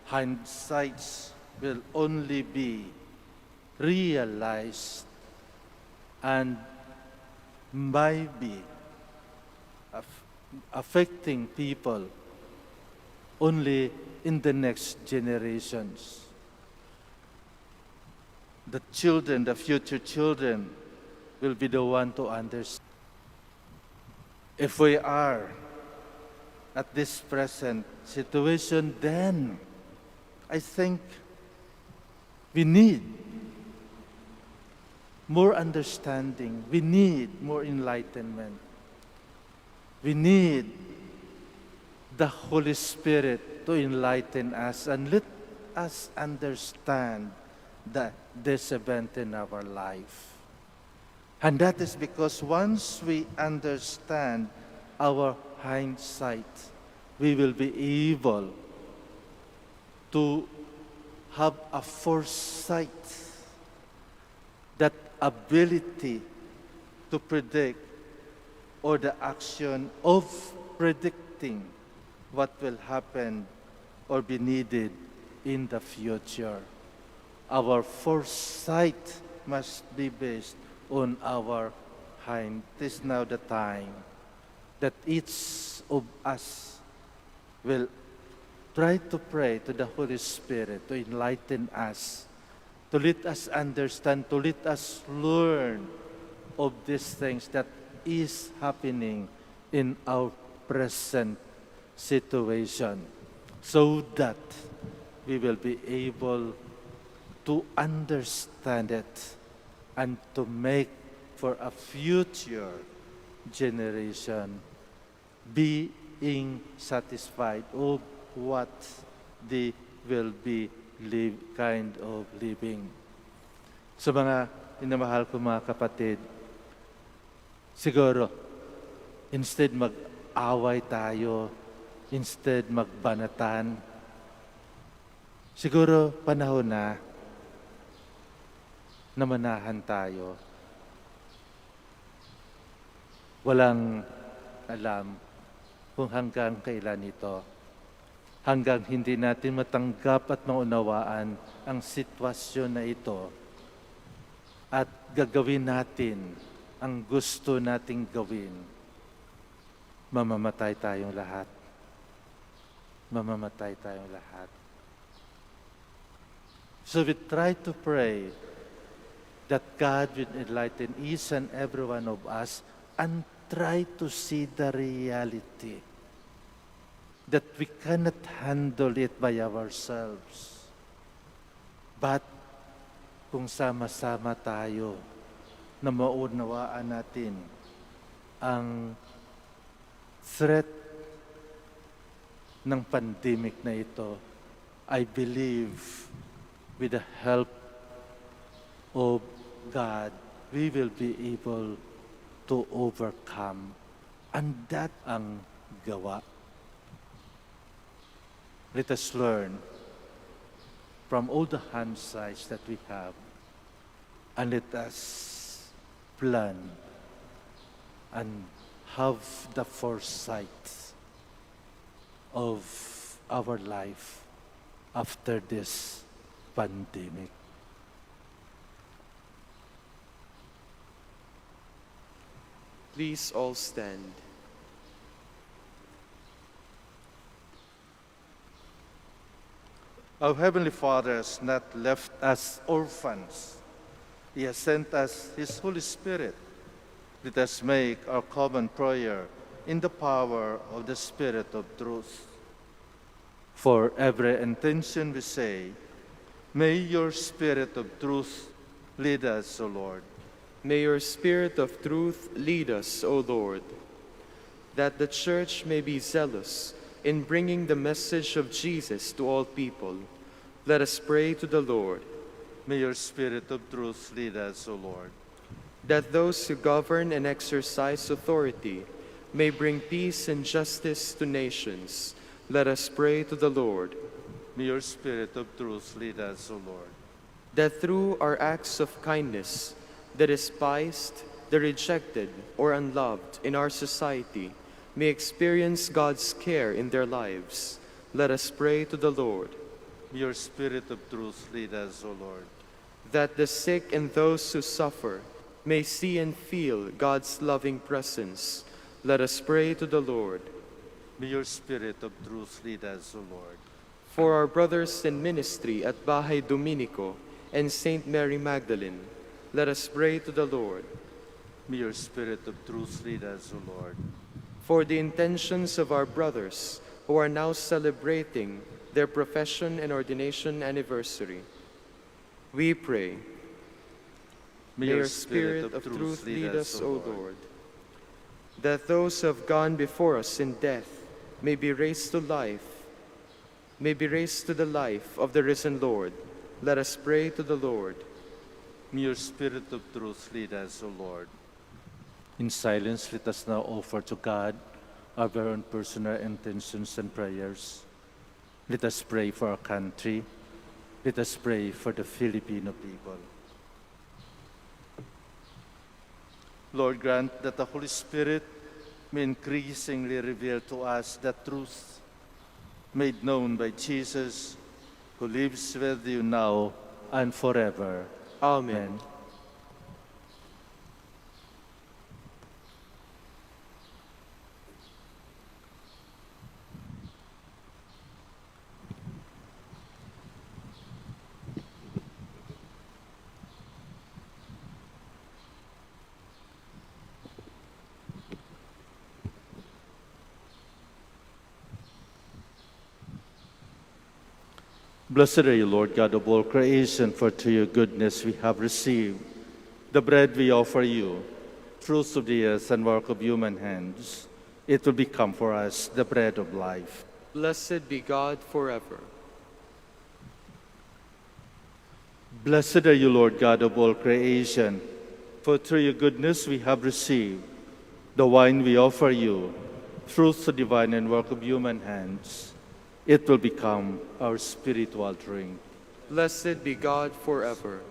hindsights will only be realized and maybe affecting people only in the next generations. The children, the future children, will be the one to understand. If we are at this present situation, then I think we need more understanding. We need more enlightenment. We need the Holy Spirit to enlighten us and let us understand this event in our life. And that is because once we understand our hindsight, we will be able to have a foresight, that ability to predict, or the action of predicting what will happen or be needed in the future. Our foresight must be based on our hind. This is now the time that each of us will try to pray to the Holy Spirit to enlighten us, to let us understand, to let us learn of these things that is happening in our present situation, so that we will be able to understand it and to make for a future generation being satisfied of what they will be kind of living. Sa mga minamahal ko mga kapatid, siguro, instead mag-away tayo, instead magbanatan, siguro panahon na manahan tayo. Walang alam kung hanggang kailan ito. Hanggang hindi natin matanggap at maunawaan ang sitwasyon na ito at gagawin natin ang gusto nating gawin, mamamatay tayong lahat. Mamamatay tayong lahat. So we try to pray that God will enlighten each and every one of us and try to see the reality that we cannot handle it by ourselves. But kung sama-sama tayo na maunawaan natin ang threat ng pandemic na ito, I believe with the help of God, we will be able to overcome. And that ang gawa. Let us learn from all the hindsights that we have, and let us plan and have the foresight of our life after this pandemic. Please all stand. Our Heavenly Father has not left us orphans. He has sent us His Holy Spirit. Let us make our common prayer in the power of the Spirit of truth. For every intention we say, may your Spirit of truth lead us, O Lord. May your Spirit of truth lead us, O Lord, that the Church may be zealous in bringing the message of Jesus to all people. Let us pray to the Lord. May your Spirit of truth lead us, O Lord. That those who govern and exercise authority may bring peace and justice to nations. Let us pray to the Lord. May your Spirit of truth lead us, O Lord. That through our acts of kindness, the despised, the rejected, or unloved in our society may experience God's care in their lives. Let us pray to the Lord. May your Spirit of truth lead us, O Lord. That the sick and those who suffer may see and feel God's loving presence. Let us pray to the Lord. May your Spirit of truth lead us, O Lord. For our brothers in ministry at Bahay Dominico and Saint Mary Magdalene, let us pray to the Lord. May your Spirit of truth lead us, O Lord. For the intentions of our brothers who are now celebrating their profession and ordination anniversary, we pray. May your Spirit of truth lead us, O Lord. That those who have gone before us in death may be raised to life, may be raised to the life of the risen Lord. Let us pray to the Lord. May your Spirit of truth lead us, O Lord. In silence, let us now offer to God our very own personal intentions and prayers. Let us pray for our country. Let us pray for the Filipino people. Lord, grant that the Holy Spirit may increasingly reveal to us the truth made known by Jesus, who lives with you now and forever. Amen. Blessed are you, Lord God of all creation, for to your goodness we have received the bread we offer you, fruits of the earth and work of human hands. It will become for us the bread of life. Blessed be God forever. Blessed are you, Lord God of all creation, for through your goodness we have received the wine we offer you, fruit so divine and work of human hands. It will become our spiritual drink. Blessed be God forever.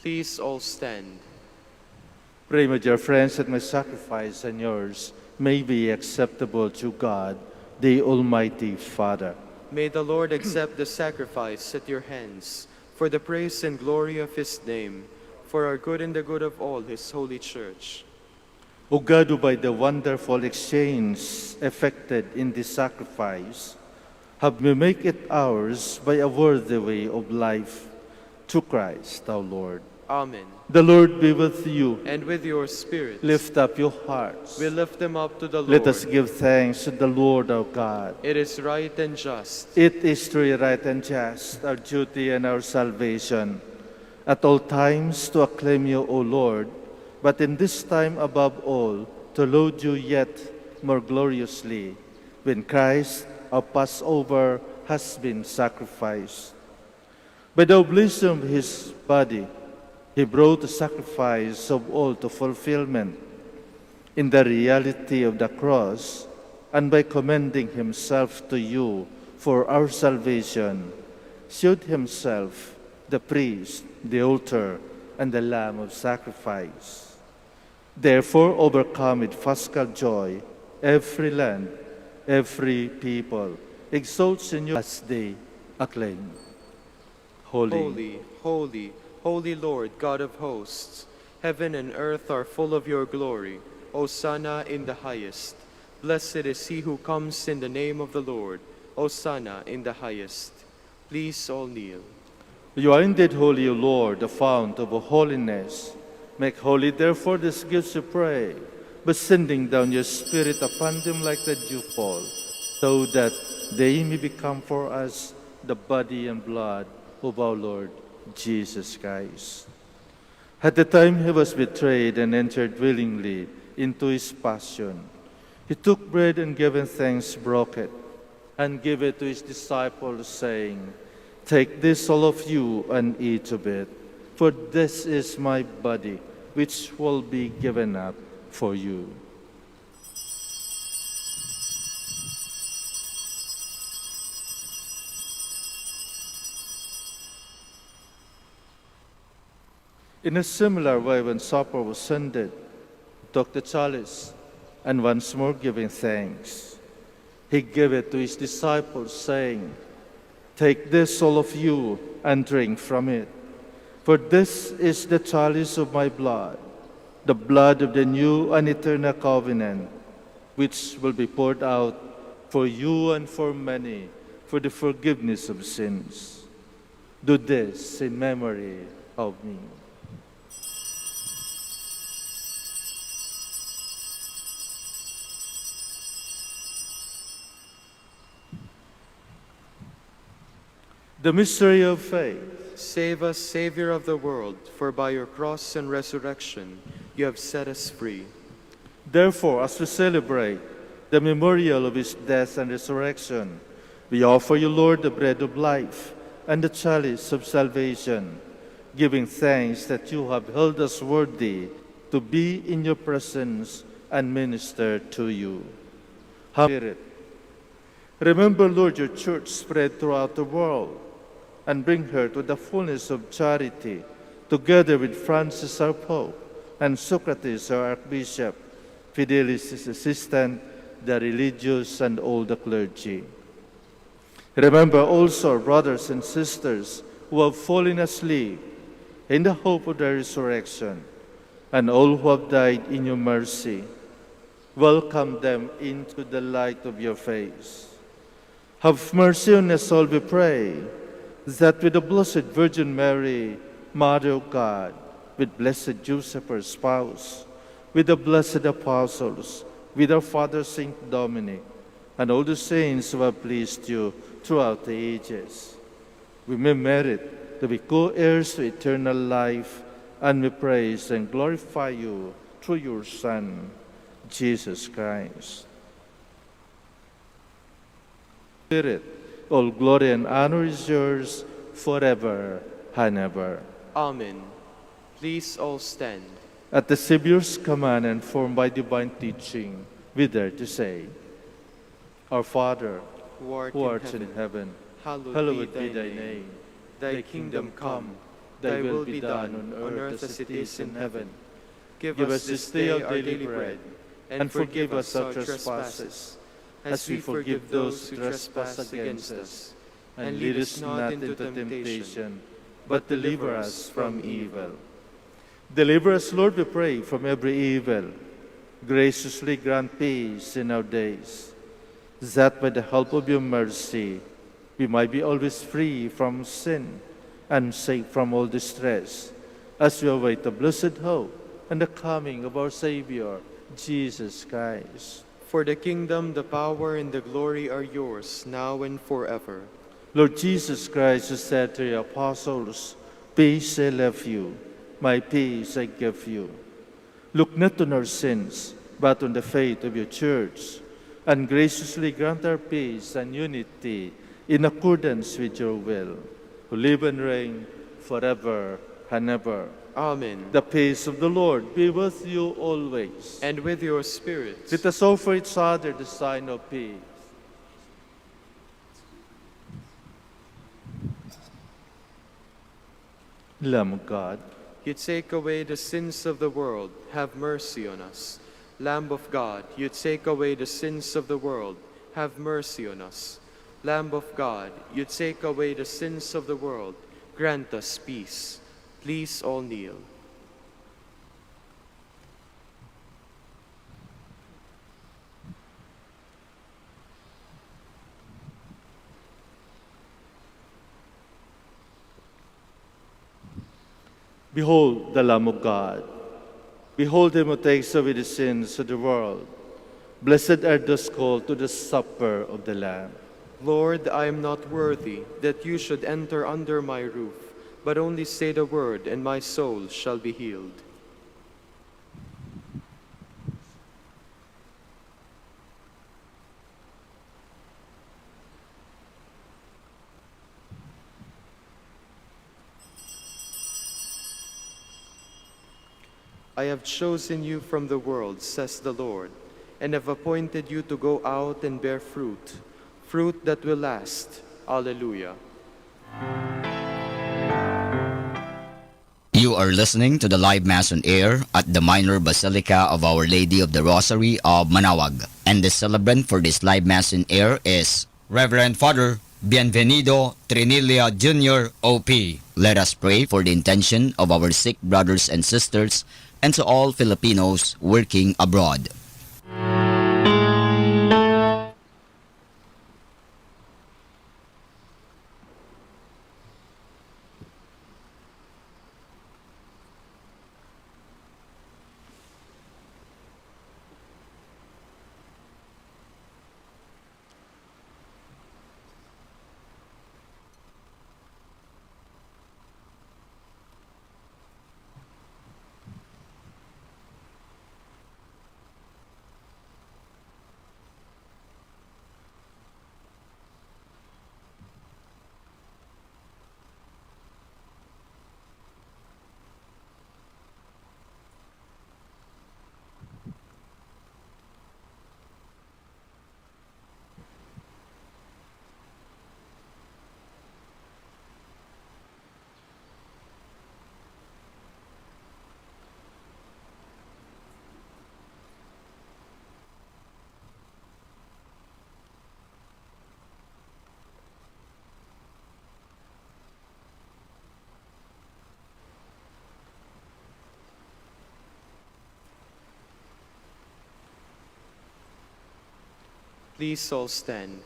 Please all stand. Pray, my dear friends, that my sacrifice and yours may be acceptable to God, the Almighty Father. May the Lord accept the sacrifice at your hands for the praise and glory of his name, for our good and the good of all his holy church. O God, who by the wonderful exchange effected in this sacrifice, have me make it ours by a worthy way of life, through Christ our Lord. Amen. The Lord be with you. And with your spirit. Lift up your hearts. We lift them up to the Lord. Let us give thanks to the Lord our God. It is right and just. It is truly right and just, our duty and our salvation, at all times to acclaim you, O Lord, but in this time above all, to laud you yet more gloriously, when Christ, our Passover, has been sacrificed. By the oblation of his body, he brought the sacrifice of all to fulfillment in the reality of the cross, and by commending himself to you for our salvation, showed himself the priest, the altar, and the lamb of sacrifice. Therefore, overcome with paschal joy, every land, every people exalts in you as they acclaim. Holy, Holy, holy, holy Lord, God of hosts, heaven and earth are full of your glory. Hosanna in the highest. Blessed is he who comes in the name of the Lord. Hosanna in the highest. Please all kneel. you are indeed holy, O Lord, the fount of all holiness. Make holy, therefore, these gifts, we pray, by sending down your Spirit upon them like the dewfall, so that they may become for us the body and blood of our Lord Jesus Christ. At the time he was betrayed and entered willingly into his passion, he took bread and giving thanks, broke it, and gave it to his disciples, saying, "Take this, all of you, and eat of it, for this is my body, which will be given up for you." In a similar way, when supper was ended, he took the chalice, and once more giving thanks, he gave it to his disciples, saying, "Take this, all of you, and drink from it. For this is the chalice of my blood, the blood of the new and eternal covenant, which will be poured out for you and for many for the forgiveness of sins. Do this in memory of me." The mystery of faith. Save us, Savior of the world, for by your cross and resurrection you have set us free. Therefore, as we celebrate the memorial of his death and resurrection, we offer you, Lord, the bread of life and the chalice of salvation, giving thanks that you have held us worthy to be in your presence and minister to you. Spirit, remember, Lord, your church spread throughout the world, and bring her to the fullness of charity, together with Francis our Pope, and Socrates our Archbishop, Fidelis his assistant, the religious, and all the clergy. Remember also our brothers and sisters who have fallen asleep in the hope of the resurrection, and all who have died in your mercy. Welcome them into the light of your face. Have mercy on us all, we pray, that with the Blessed Virgin Mary, Mother of God, with Blessed Joseph, her spouse, with the blessed apostles, with our Father Saint Dominic, and all the saints who have pleased you throughout the ages, we may merit to be co-heirs to eternal life and we praise and glorify you through your Son, Jesus Christ. Spirit, all glory and honor is yours forever and ever. Amen. Please all stand. At the Savior's command and formed by divine teaching, we dare to say, Our Father, Who art, who art in in heaven, heaven, hallowed be thy name. Thy kingdom come, thy will be done on earth as it is in heaven. Give us this day our daily bread, and forgive us our trespasses, as we forgive those who trespass against us. And lead us not into temptation, but deliver us from evil. Deliver us, Lord, we pray, from every evil. Graciously grant peace in our days, that by the help of your mercy we might be always free from sin and safe from all distress, as we await the blessed hope and the coming of our Savior, Jesus Christ. For the kingdom, the power, and the glory are yours, now and forever. Lord Jesus Christ, you said to your apostles, Peace I leave you, my peace I give you. Look not on our sins, but on the faith of your church, and graciously grant our peace and unity in accordance with your will, who live and reign forever and ever. Amen. The peace of the Lord be with you always. And with your spirit. Let us offer each other the sign of peace. Lamb of God, You take away the sins of the world, have mercy on us. Lamb of God, you take away the sins of the world, have mercy on us. Lamb of God, you take away the sins of the world, grant us peace. Please all kneel. behold the Lamb of God. Behold him who takes away the sins of the world. Blessed are those called to the supper of the Lamb. Lord, I am not worthy that you should enter under my roof, but only say the word, and my soul shall be healed. I have chosen you from the world, says the Lord, and have appointed you to go out and bear fruit, fruit that will last. Alleluia. You are listening to the live Mass on air at the Minor Basilica of Our Lady of the Rosary of Manaoag. And the celebrant for this live Mass on air is Reverend Father Bienvenido Trinilla Jr. OP. Let us pray for the intention of our sick brothers and sisters and to all Filipinos working abroad. Please all stand.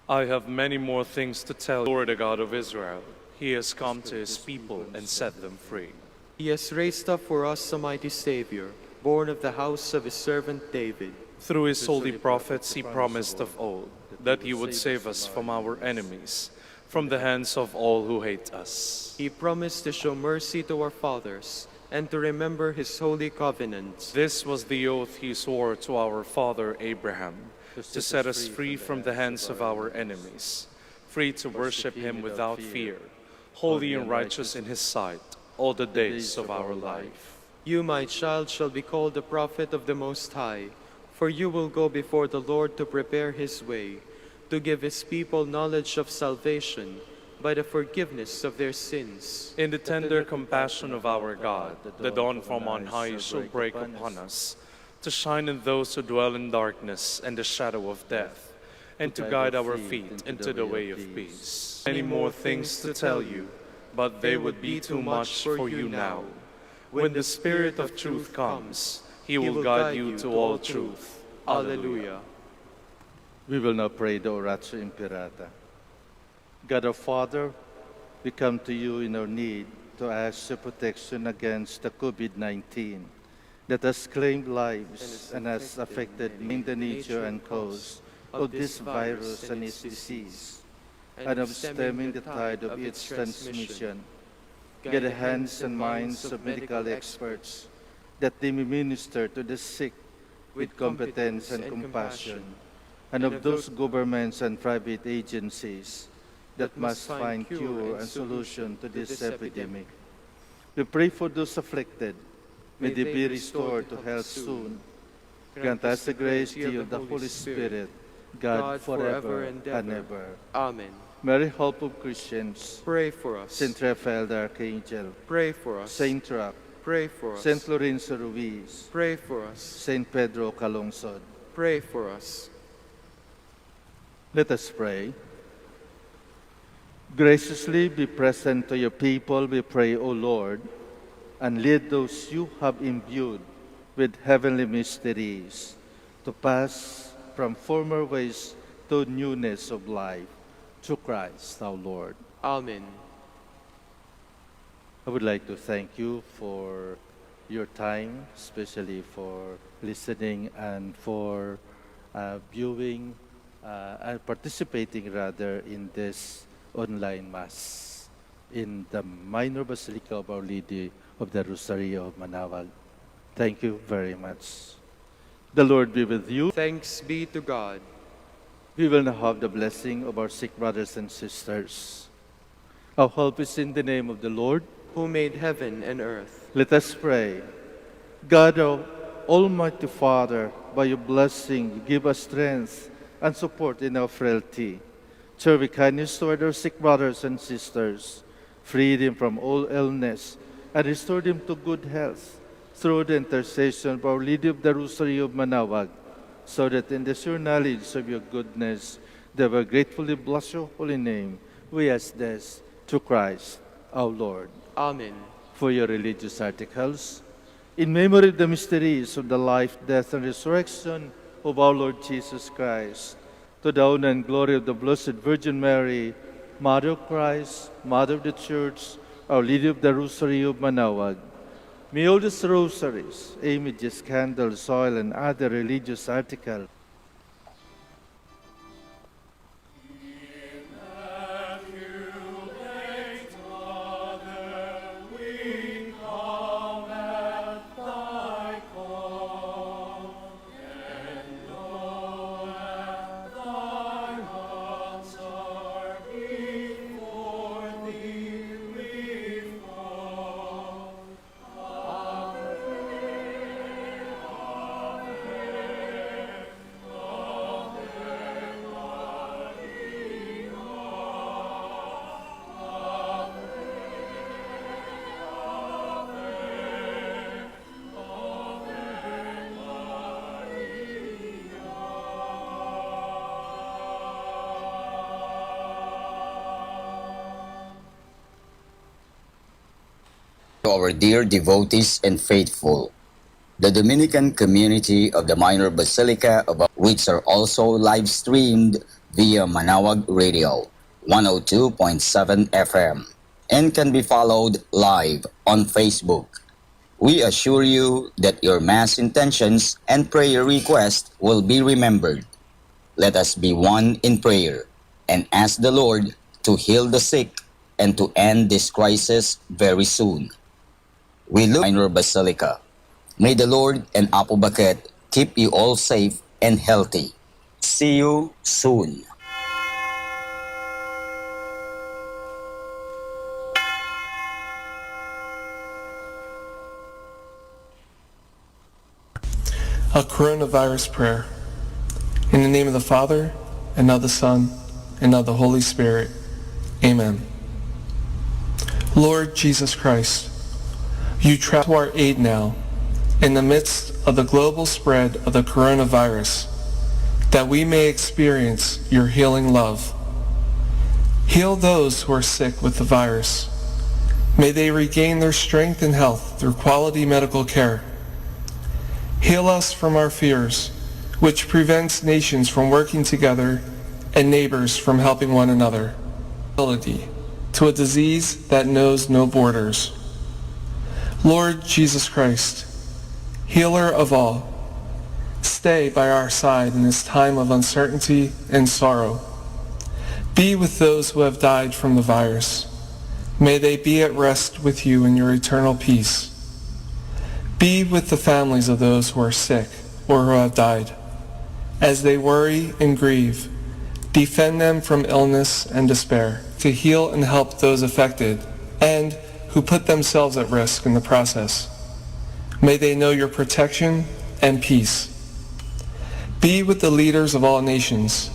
I have many more things to tell Lord, the God of Israel. He has come to his people and set them free. He has raised up for us a mighty Savior, born of the house of his servant David. Through his holy prophets he promised of old that he would save us from our enemies, from the hands of all who hate us. He promised to show mercy to our fathers and to remember his holy covenant. This was the oath he swore to our father Abraham, to set us free from the hands of our enemies, free to worship him without fear, holy and righteous in his sight all the days of our life. You, my child, shall be called the prophet of the Most High, for you will go before the Lord to prepare his way, to give his people knowledge of salvation by the forgiveness of their sins. In the tender compassion of our God, the dawn from on high shall break upon us, to shine in those who dwell in darkness and the shadow of death, and to guide our feet into the way of peace. Many more things to tell you, but they would be too much for you now. When the Spirit of truth comes, he will guide you to all truth. Alleluia. We will now pray the Oratio Imperata. God our Father, we come to you in our need to ask your protection against the COVID-19 that has claimed lives and has affected the nature and cause of this virus and its disease, and of stemming the tide of its transmission. Get the hands and minds of medical experts that they may minister to the sick with competence and compassion, and of those governments and private agencies that must find cure and solution to this epidemic. We pray for those afflicted. May they be restored to health soon. Grant us the grace to you, the Holy Spirit, God forever and ever. Amen. Mary, help of Christians. Pray for us. Saint Raphael the Archangel. Pray for us. Saint Rock. Pray for us. Saint Lorenzo Ruiz. Pray for us. Saint Pedro Calungsod. Pray for us. Let us pray. Graciously be present to your people, we pray, O Lord, and lead those you have imbued with heavenly mysteries to pass from former ways to newness of life. Through Christ our Lord. Amen. I would like to thank you for your time, especially for listening and for viewing and participating rather in this online Mass in the Minor Basilica of Our Lady of the Rosary of Manaoag. Thank you very much. The Lord be with you. Thanks be to God. We will now have the blessing of our sick brothers and sisters. Our help is in the name of the Lord, who made heaven and earth. Let us pray. God, our Almighty Father, by your blessing, give us strength and support in our frailty. Show your kindness toward our sick brothers and sisters, free them from all illness, and restore them to good health through the intercession of Our Lady of the Rosary of Manaoag, so that in the sure knowledge of your goodness, they will gratefully bless your holy name. We ask this through Christ our Lord. Amen. For your religious articles, in memory of the mysteries of the life, death, and resurrection of our Lord Jesus Christ, to the honor and glory of the Blessed Virgin Mary, Mother of Christ, Mother of the Church, Our Lady of the Rosary of Manaoag, may all these rosaries, images, candles, oil, and other religious articles To our dear devotees and faithful, the Dominican community of the Minor Basilica of which are also live streamed via Manaoag Radio 102.7 FM and can be followed live on Facebook. We assure you that your Mass intentions and prayer requests will be remembered. Let us be one in prayer and ask the Lord to heal the sick and to end this crisis very soon. We look at Minor Basilica. May the Lord and Apo Baket keep you all safe and healthy. See you soon. A coronavirus prayer. In the name of the Father, and of the Son, and of the Holy Spirit. Amen. Lord Jesus Christ, you travel to our aid now in the midst of the global spread of the coronavirus, that we may experience your healing love. Heal those who are sick with the virus. May they regain their strength and health through quality medical care. Heal us from our fears, which prevents nations from working together and neighbors from helping one another. To a disease that knows no borders. Lord Jesus Christ, healer of all, stay by our side in this time of uncertainty and sorrow. Be with those who have died from the virus. May they be at rest with you in your eternal peace. Be with the families of those who are sick or who have died. As they worry and grieve, defend them from illness and despair, to heal and help those affected and who put themselves at risk in the process. May they know your protection and peace. Be with the leaders of all nations.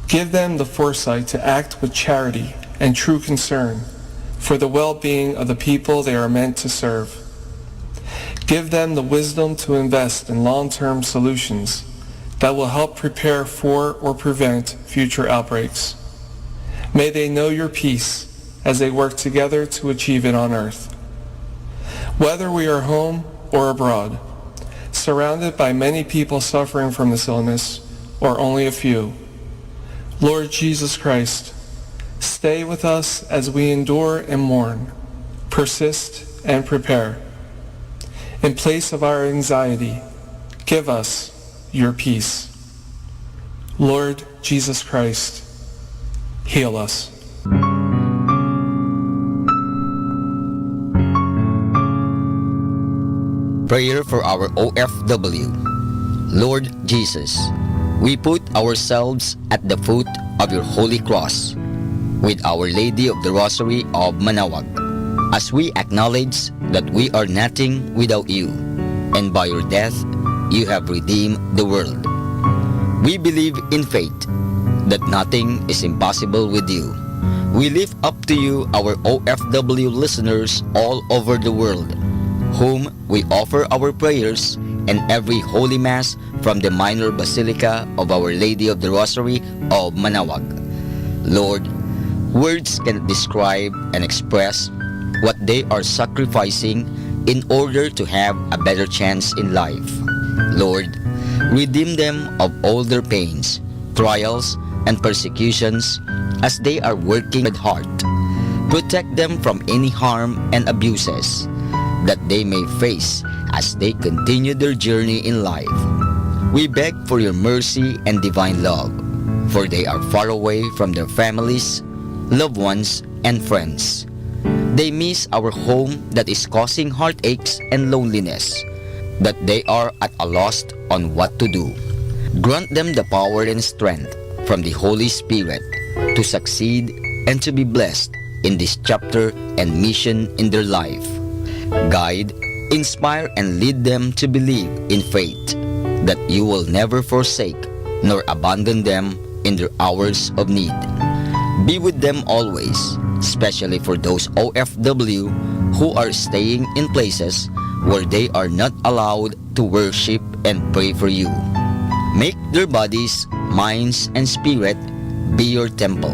Give them the foresight to act with charity and true concern for the well-being of the people they are meant to serve. Give them the wisdom to invest in long-term solutions that will help prepare for or prevent future outbreaks. May they know your peace as they work together to achieve it on earth. Whether we are home or abroad, surrounded by many people suffering from this illness, or only a few, Lord Jesus Christ, stay with us as we endure and mourn, persist and prepare. In place of our anxiety, give us your peace. Lord Jesus Christ, heal us. Prayer for our OFW. Lord Jesus, we put ourselves at the foot of your holy cross with Our Lady of the Rosary of Manaoag, as we acknowledge that we are nothing without you, and by your death you have redeemed the world. We believe in faith that nothing is impossible with you. We lift up to you our OFW listeners all over the world, whom we offer our prayers and every Holy Mass from the Minor Basilica of Our Lady of the Rosary of Manaoag. Lord, words cannot describe and express what they are sacrificing in order to have a better chance in life. Lord, redeem them of all their pains, trials, and persecutions as they are working with heart. Protect them from any harm and abuses that they may face as they continue their journey in life. We beg for your mercy and divine love, for they are far away from their families, loved ones, and friends. They miss our home that is causing heartaches and loneliness, that they are at a loss on what to do. Grant them the power and strength from the Holy Spirit to succeed and to be blessed in this chapter and mission in their life. Guide, inspire, and lead them to believe in faith that you will never forsake nor abandon them in their hours of need. Be with them always, especially for those OFW who are staying in places where they are not allowed to worship and pray for you. Make their bodies, minds, and spirit be your temple.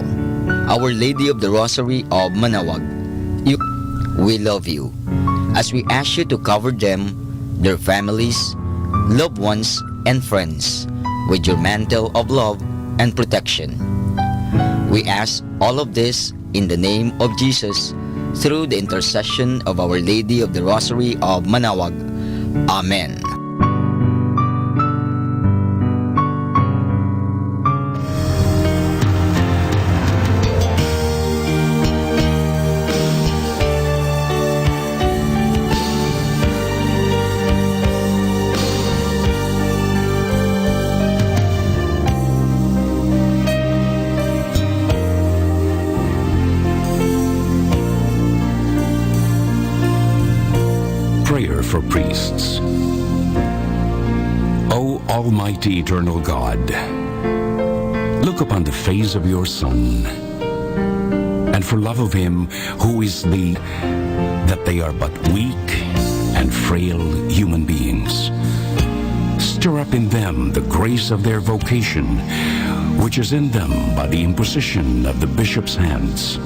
Our Lady of the Rosary of Manaoag, we love you, as we ask you to cover them, their families, loved ones, and friends with your mantle of love and protection. We ask all of this in the name of Jesus, through the intercession of Our Lady of the Rosary of Manaoag. Amen. for priests. O Almighty Eternal God, look upon the face of your Son, and for love of him who is that they are but weak and frail human beings, stir up in them the grace of their vocation, which is in them by the imposition of the bishop's hands.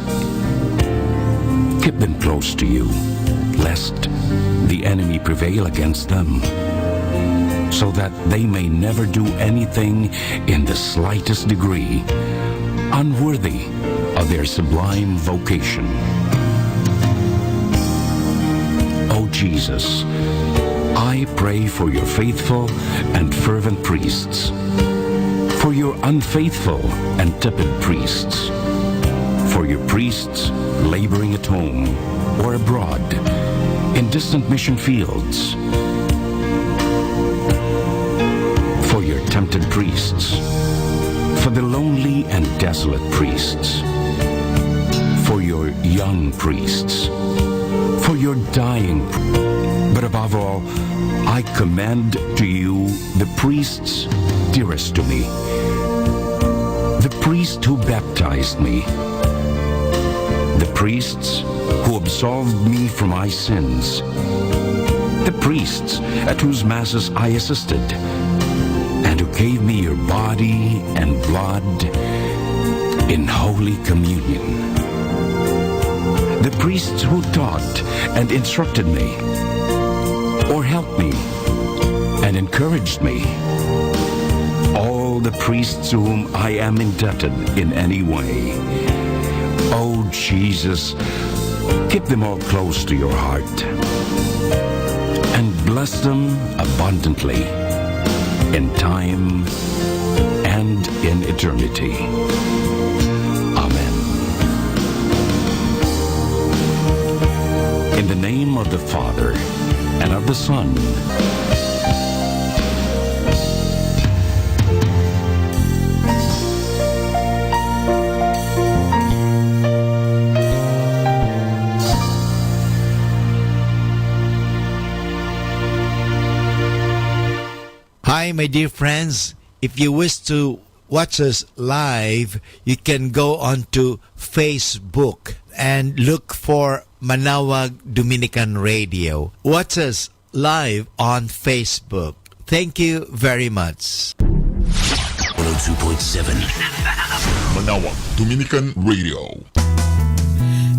Keep them close to you, lest the enemy prevail against them, so that they may never do anything in the slightest degree unworthy of their sublime vocation. O Jesus, I pray for your faithful and fervent priests, for your unfaithful and tepid priests, for your priests laboring at home or abroad in distant mission fields, for your tempted priests, for the lonely and desolate priests, for your young priests, for your dying, but above all, I commend to you the priests dearest to me, the priest who baptized me, the priests who absolved me from my sins, the priests at whose masses I assisted, and who gave me your body and blood in Holy Communion, the priests who taught and instructed me, or helped me and encouraged me, all the priests to whom I am indebted in any way. Oh Jesus, keep them all close to your heart and bless them abundantly in time and in eternity. Amen. In the name of the Father, and of the Son, Hi, my dear friends. If you wish to watch us live, you can go on to Facebook and look for Manaoag Dominican Radio. Watch us live on Facebook. Thank you very much. 102.7 Manaoag Dominican Radio.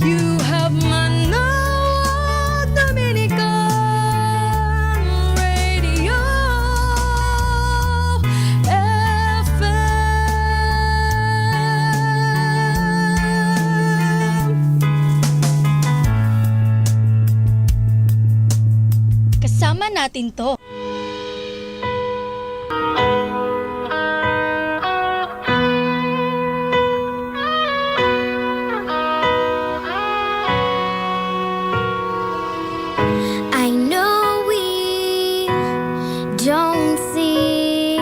You have Manaoag Dominican Radio FM. Kasama natin to. I know we don't see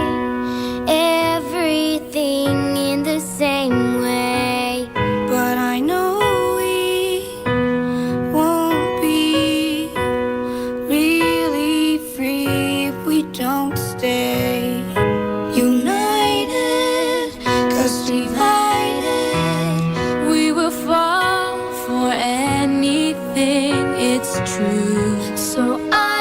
everything in the same way, But I know we won't be really free if we don't stay united, 'cause divided we will fall for anything, it's true. So I